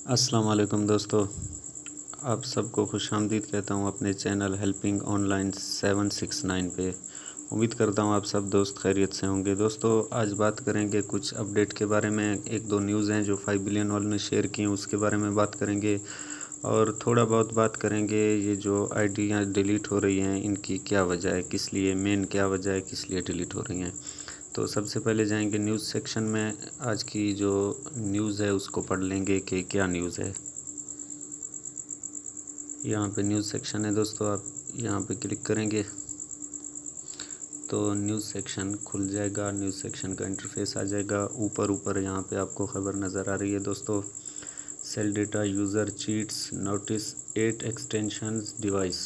السلام علیکم دوستو، آپ سب کو خوش آمدید کہتا ہوں اپنے چینل ہیلپنگ آن لائن 769 پہ۔ امید کرتا ہوں آپ سب دوست خیریت سے ہوں گے۔ دوستو آج بات کریں گے کچھ اپڈیٹ کے بارے میں۔ ایک دو نیوز ہیں جو 5 بلین والوں نے شیئر کی ہیں، اس کے بارے میں بات کریں گے، اور تھوڑا بہت بات کریں گے یہ جو آئیڈیاں ڈیلیٹ ہو رہی ہیں ان کی کیا وجہ ہے، کس لیے، مین کیا وجہ ہے، کس لیے ڈیلیٹ ہو رہی ہیں۔ تو سب سے پہلے جائیں گے نیوز سیکشن میں۔ آج کی جو نیوز ہے اس کو پڑھ لیں گے کہ کیا نیوز ہے۔ یہاں پہ نیوز سیکشن ہے دوستو، آپ یہاں پہ کلک کریں گے تو نیوز سیکشن کھل جائے گا۔ نیوز سیکشن کا انٹرفیس آ جائے گا۔ اوپر یہاں پہ آپ کو خبر نظر آ رہی ہے دوستو، cell data user chats notes 8 extensions device,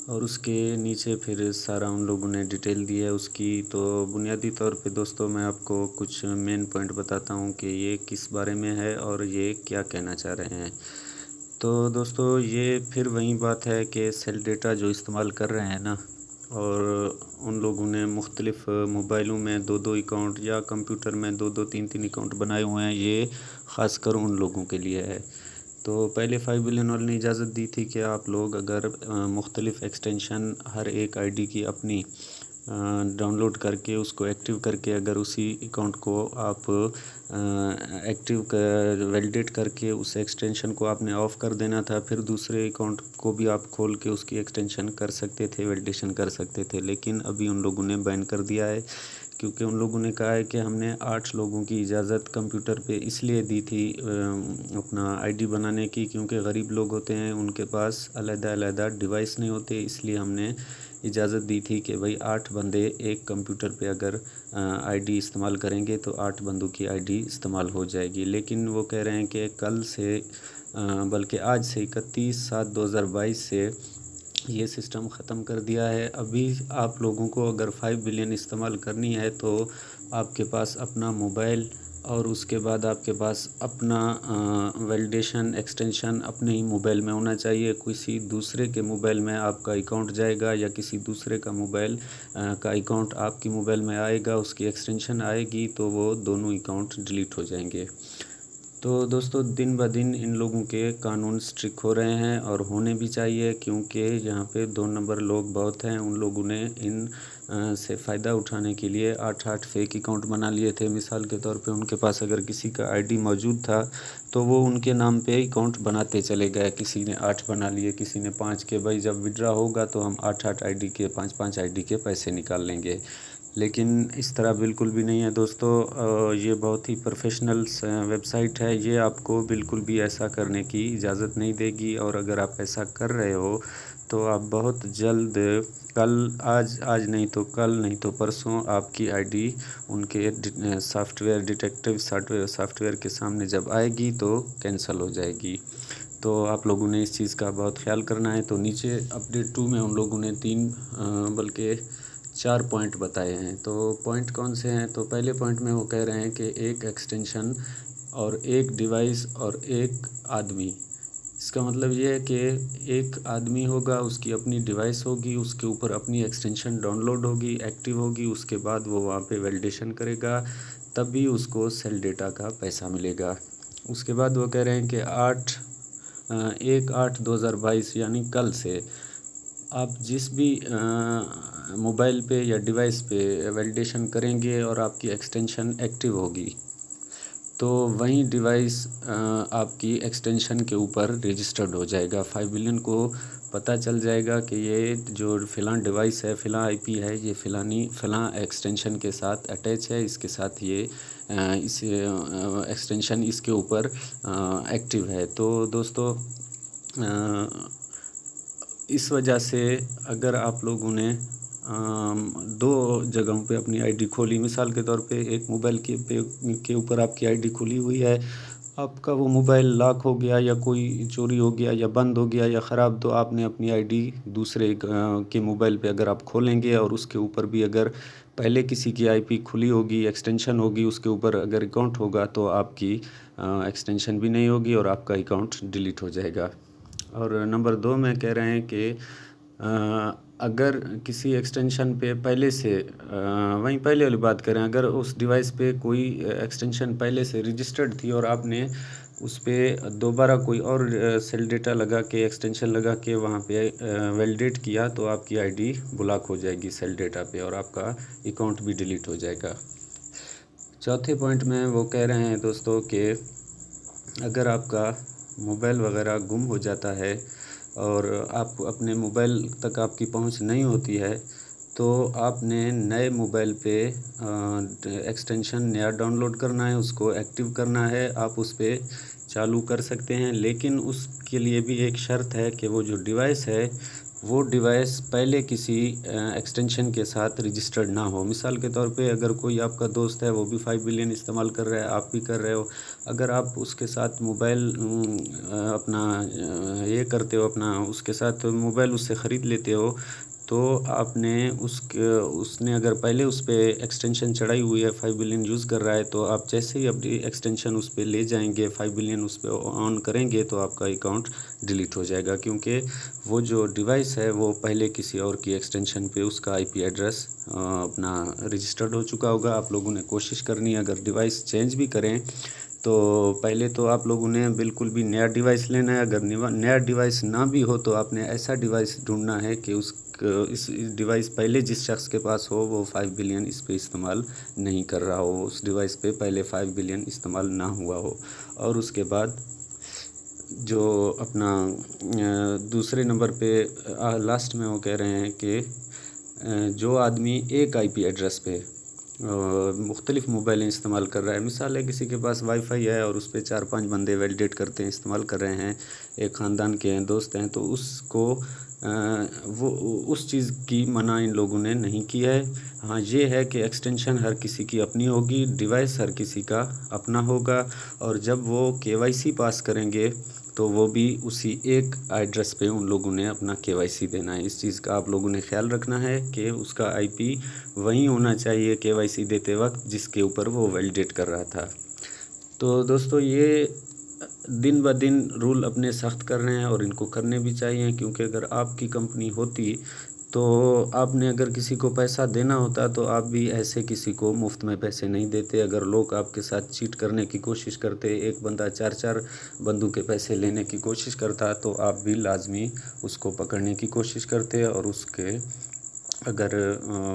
اور اس کے نیچے پھر سارا ان لوگوں نے ڈیٹیل دی ہے اس کی۔ تو بنیادی طور پہ دوستو میں آپ کو کچھ مین پوائنٹ بتاتا ہوں کہ یہ کس بارے میں ہے اور یہ کیا کہنا چاہ رہے ہیں۔ تو دوستو یہ پھر وہی بات ہے کہ سیل ڈیٹا جو استعمال کر رہے ہیں نا، اور ان لوگوں نے مختلف موبائلوں میں 2 اکاؤنٹ یا کمپیوٹر میں 2 3 اکاؤنٹ بنائے ہوئے ہیں، یہ خاص کر ان لوگوں کے لیے ہے۔ تو پہلے 5 بلین والوں نے اجازت دی تھی کہ آپ لوگ اگر مختلف ایکسٹینشن ہر ایک آئی ڈی کی اپنی ڈاؤن لوڈ کر کے اس کو ایکٹیو کر کے اگر اسی اکاؤنٹ کو آپ ایکٹیو ویلیڈیٹ کر کے اس ایکسٹینشن کو آپ نے آف کر دینا تھا، پھر دوسرے اکاؤنٹ کو بھی آپ کھول کے اس کی ایکسٹینشن کر سکتے تھے، ویلیڈیشن کر سکتے تھے۔ لیکن ابھی ان لوگوں نے بین کر دیا ہے، کیونکہ ان لوگوں نے کہا ہے کہ ہم نے 8 لوگوں کی اجازت کمپیوٹر پہ اس لیے دی تھی اپنا آئی ڈی بنانے کی، کیونکہ غریب لوگ ہوتے ہیں، ان کے پاس علیحدہ ڈیوائس نہیں ہوتے، اس لیے ہم نے اجازت دی تھی کہ بھائی 8 بندے ایک کمپیوٹر پہ اگر آئی ڈی استعمال کریں گے تو 8 بندوں کی آئی ڈی استعمال ہو جائے گی۔ لیکن وہ کہہ رہے ہیں کہ کل سے بلکہ آج سے 31/7/2022 سے یہ سسٹم ختم کر دیا ہے۔ ابھی آپ لوگوں کو اگر 5 بلین استعمال کرنی ہے تو آپ کے پاس اپنا موبائل اور اس کے بعد آپ کے پاس اپنا ویلیڈیشن ایکسٹینشن اپنے ہی موبائل میں ہونا چاہیے۔ کسی دوسرے کے موبائل میں آپ کا اکاؤنٹ جائے گا یا کسی دوسرے کا موبائل کا اکاؤنٹ آپ کی موبائل میں آئے گا، اس کی ایکسٹینشن آئے گی تو وہ دونوں اکاؤنٹ ڈیلیٹ ہو جائیں گے۔ تو دوستو دن بہ دن ان لوگوں کے قانون سٹرک ہو رہے ہیں، اور ہونے بھی چاہیے، کیونکہ یہاں پہ 2 نمبر لوگ بہت ہیں۔ ان لوگوں نے ان سے فائدہ اٹھانے کے لیے 8 فیک اکاؤنٹ بنا لیے تھے۔ مثال کے طور پہ ان کے پاس اگر کسی کا آئی ڈی موجود تھا تو وہ ان کے نام پہ اکاؤنٹ بناتے چلے گئے، کسی نے 8 بنا لیے، کسی نے 5 کے، بھائی جب ودرا ہوگا تو ہم 8 آئی ڈی کے 5 آئی ڈی کے پیسے نکال لیں گے۔ لیکن اس طرح بالکل بھی نہیں ہے دوستو، یہ بہت ہی پروفیشنل ویب سائٹ ہے، یہ آپ کو بالکل بھی ایسا کرنے کی اجازت نہیں دے گی، اور اگر آپ ایسا کر رہے ہو تو آپ بہت جلد آج نہیں تو کل نہیں تو پرسوں آپ کی آئی ڈی ان کے soft where detective soft where کے سامنے جب آئے گی تو کینسل ہو جائے گی۔ تو آپ لوگوں نے اس چیز کا بہت خیال کرنا ہے۔ تو نیچے اپڈیٹ 2 میں ان لوگوں نے 3 بلکہ 4 پوائنٹ بتائے ہیں۔ تو پوائنٹ کون سے ہیں؟ تو پہلے پوائنٹ میں وہ کہہ رہے ہیں کہ ایک ایکسٹینشن اور ایک ڈیوائس اور ایک آدمی۔ اس کا مطلب یہ ہے کہ ایک آدمی ہوگا، اس کی اپنی ڈیوائس ہوگی، اس کے اوپر اپنی ایکسٹینشن ڈاؤن لوڈ ہوگی، ایکٹیو ہوگی، اس کے بعد وہ وہاں پہ ویلیڈیشن کرے گا، تب بھی اس کو سیل ڈیٹا کا پیسہ ملے گا۔ اس کے بعد وہ کہہ رہے ہیں کہ 1/8/2022 یعنی کل سے آپ جس بھی موبائل پہ یا ڈیوائس پہ ویلیڈیشن کریں گے اور آپ کی ایکسٹینشن ایکٹیو ہوگی تو وہیں ڈیوائس آپ کی ایکسٹینشن کے اوپر رجسٹرڈ ہو جائے گا۔ 5 بلین کو پتہ چل جائے گا کہ یہ جو فلاں ڈیوائس ہے، فلاں آئی پی ہے، یہ فلاں ایکسٹینشن کے ساتھ اٹیچ ہے، اس کے ساتھ یہ اس ایکسٹینشن اس کے اوپر ایکٹیو ہے۔ تو دوستو اس وجہ سے اگر آپ لوگوں نے 2 جگہوں پہ اپنی آئی ڈی کھولی، مثال کے طور پہ ایک موبائل کے اوپر آپ کی آئی ڈی کھلی ہوئی ہے، آپ کا وہ موبائل لاک ہو گیا یا کوئی چوری ہو گیا یا بند ہو گیا یا خراب، تو آپ نے اپنی آئی ڈی دوسرے کے موبائل پہ اگر آپ کھولیں گے اور اس کے اوپر بھی اگر پہلے کسی کی آئی پی کھلی ہوگی، ایکسٹینشن ہوگی، اس کے اوپر اگر اکاؤنٹ ہوگا تو آپ کی ایکسٹینشن بھی نہیں ہوگی اور آپ کا اکاؤنٹ ڈیلیٹ ہو جائے گا۔ اور نمبر 2 میں کہہ رہے ہیں کہ اگر کسی ایکسٹینشن پہ پہلے سے وہیں پہلے والی بات کریں، اگر اس ڈیوائس پہ کوئی ایکسٹینشن پہلے سے رجسٹرڈ تھی اور آپ نے उस पे दोबारा कोई और सेल डेटा लगा के एक्सटेंशन लगा के वहाँ पे वैलिडेट किया तो आपकी आईडी ब्लॉक हो जाएगी सेल डेटा पे और आपका अकाउंट भी डिलीट हो जाएगा। चौथे पॉइंट में वो कह रहे हैं दोस्तों कि अगर आपका मोबाइल वगैरह गुम हो जाता है और आप अपने मोबाइल तक आपकी पहुंच नहीं होती है तो आपने नए मोबाइल पे एक्सटेंशन नया डाउनलोड करना है, उसको एक्टिव करना है, आप उस पे चालू कर सकते हैं। लेकिन उसके लिए भी एक शर्त है कि वो जो डिवाइस है वो डिवाइस पहले किसी एक्सटेंशन के साथ रजिस्टर्ड ना हो। मिसाल के तौर पे अगर कोई आपका दोस्त है वो भी 5 बिलियन इस्तेमाल कर रहा है, आप भी कर रहे हो, अगर आप उसके साथ मोबाइल अपना ये करते हो, अपना उसके साथ मोबाइल उससे ख़रीद लेते हो तो आपने उसने अगर पहले उस पर एक्सटेंशन चढ़ाई हुई है, 5 बिलियन यूज़ कर रहा है, तो आप जैसे ही अपनी एक्सटेंशन उस पर ले जाएंगे, 5 बिलियन उस पर ऑन करेंगे तो आपका अकाउंट डिलीट हो जाएगा, क्योंकि वो जो डिवाइस है वो पहले किसी और की एक्सटेंशन पे उसका आईपी एड्रेस अपना रजिस्टर्ड हो चुका होगा। आप लोगों ने कोशिश करनी है, अगर डिवाइस चेंज भी करें तो पहले तो आप लोगों ने बिल्कुल भी नया डिवाइस लेना है। अगर नया डिवाइस ना भी हो तो आपने ऐसा डिवाइस ढूंढना है कि इस डिवाइस पहले जिस शख्स के पास हो वो 5 बिलियन इस पे इस्तेमाल नहीं कर रहा हो, उस डिवाइस पे पहले 5 बिलियन इस्तेमाल ना हुआ हो। और उसके बाद जो अपना दूसरे नंबर पे लास्ट में वो कह रहे हैं कि जो आदमी एक आईपी एड्रेस पे मुख्तलिफ़ मोबाइलें इस्तेमाल कर रहा है, मिसाल है किसी के पास वाईफाई है और उस पर 4-5 बंदे वैलिडेट करते हैं, इस्तेमाल कर रहे हैं, एक ख़ानदान के हैं, दोस्त हैं, तो उसको वो उस चीज़ की मना इन लोगों ने नहीं की है। हाँ, ये है कि एक्सटेंशन हर किसी की अपनी होगी, डिवाइस हर किसी का अपना होगा, और जब वो केवाईसी पास करेंगे तो वो भी उसी एक एड्रेस पे उन लोगों ने अपना केवाईसी देना है। इस चीज़ का आप लोगों ने ख्याल रखना है कि उसका आईपी वही होना चाहिए केवाईसी देते वक्त जिसके ऊपर वो वैलिडेट कर रहा था। तो दोस्तों ये दिन ब दिन रूल अपने सख्त कर रहे हैं और इनको करने भी चाहिए, क्योंकि अगर आपकी कंपनी होती तो आपने अगर किसी को पैसा देना होता तो आप भी ऐसे किसी को मुफ्त में पैसे नहीं देते। अगर लोग आपके साथ चीट करने की कोशिश करते, एक बंदा 4-4 बंदों के पैसे लेने की कोशिश करता, तो आप भी लाजमी उसको पकड़ने की कोशिश करते, और उसके अगर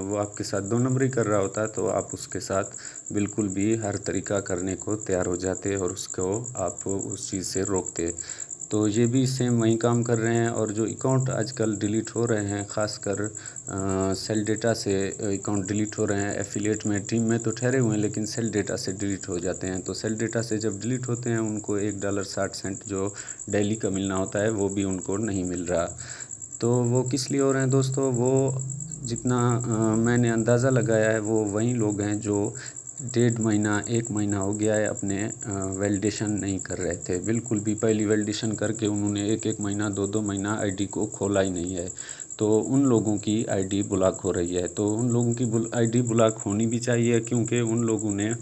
वो आपके साथ 2 नंबरी कर रहा होता तो आप उसके साथ बिल्कुल भी हर तरीका करने को तैयार हो जाते और उसको आप उस चीज़ से रोकते। तो ये भी सेम वही काम कर रहे हैं। और जो अकाउंट आजकल डिलीट हो रहे हैं, ख़ासकर सेल डेटा से अकाउंट डिलीट हो रहे हैं। एफिलिएट में टीम में तो ठहरे हुए हैं लेकिन सेल डेटा से डिलीट हो जाते हैं। तो सेल डेटा से जब डिलीट होते हैं उनको $1.60 जो डेली का मिलना होता है वो भी उनको नहीं मिल रहा। तो वो किस लिए हो रहे हैं दोस्तों? वो जितना मैंने अंदाज़ा लगाया है वो वही लोग हैं जो 1.5 महीना 1 महीना हो गया है अपने वैलिडेशन नहीं कर रहे थे। बिल्कुल भी पहली वैलिडेशन करके उन्होंने 1-1 महीना 2-2 महीना आईडी को खोला ही नहीं है, तो उन लोगों की आईडी ब्लॉक हो रही है। तो उन लोगों की आईडी ब्लॉक होनी भी चाहिए, क्योंकि उन लोगों ने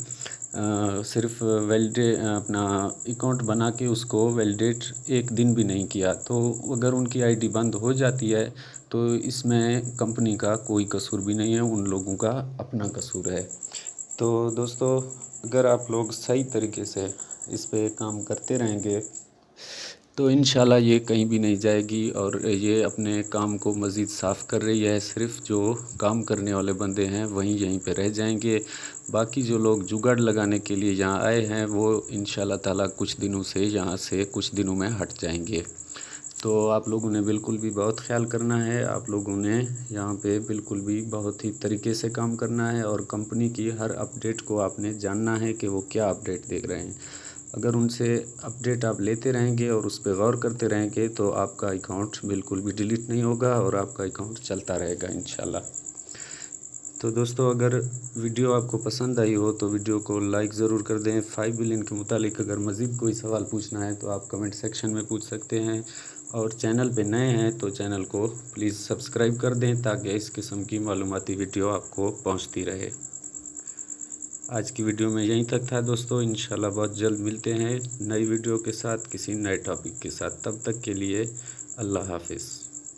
सिर्फ अपना अकाउंट बना के उसको वैलिडेट एक दिन भी नहीं किया। तो अगर उनकी आईडी बंद हो जाती है तो इसमें कंपनी का कोई कसूर भी नहीं है, उन लोगों का अपना कसूर है। तो दोस्तों अगर आप लोग सही तरीके से इस पे काम करते रहेंगे तो इंशाल्लाह ये कहीं भी नहीं जाएगी, और ये अपने काम को मज़ीद साफ़ कर रही है। सिर्फ जो काम करने वाले बंदे हैं वहीं यहीं पे रह जाएंगे, बाकी जो लोग जुगाड़ लगाने के लिए यहाँ आए हैं वो इंशाल्लाह ताला कुछ दिनों से यहाँ से कुछ दिनों में हट जाएंगे। तो आप लोगों ने बिल्कुल भी बहुत ख्याल करना है, आप लोगों ने यहाँ पे बिल्कुल भी बहुत ही तरीके से काम करना है, और कंपनी की हर अपडेट को आपने जानना है कि वो क्या अपडेट दे रहे हैं। अगर उनसे अपडेट आप लेते रहेंगे और उस पर गौर करते रहेंगे तो आपका अकाउंट बिल्कुल भी डिलीट नहीं होगा और आपका अकाउंट चलता रहेगा इंशाल्लाह। तो दोस्तों अगर वीडियो आपको पसंद आई हो तो वीडियो को लाइक ज़रूर कर दें। 5 बिलियन के मुतालिक अगर मज़ीद कोई सवाल पूछना है तो आप कमेंट सेक्शन में पूछ सकते हैं, और चैनल पे नए हैं तो चैनल को प्लीज़ सब्सक्राइब कर दें ताकि इस किस्म की मालूमाती वीडियो आपको पहुंचती रहे। आज की वीडियो में यहीं तक था दोस्तों, इंशाल्लाह बहुत जल्द मिलते हैं नई वीडियो के साथ किसी नए टॉपिक के साथ। तब तक के लिए अल्लाह हाफिज़।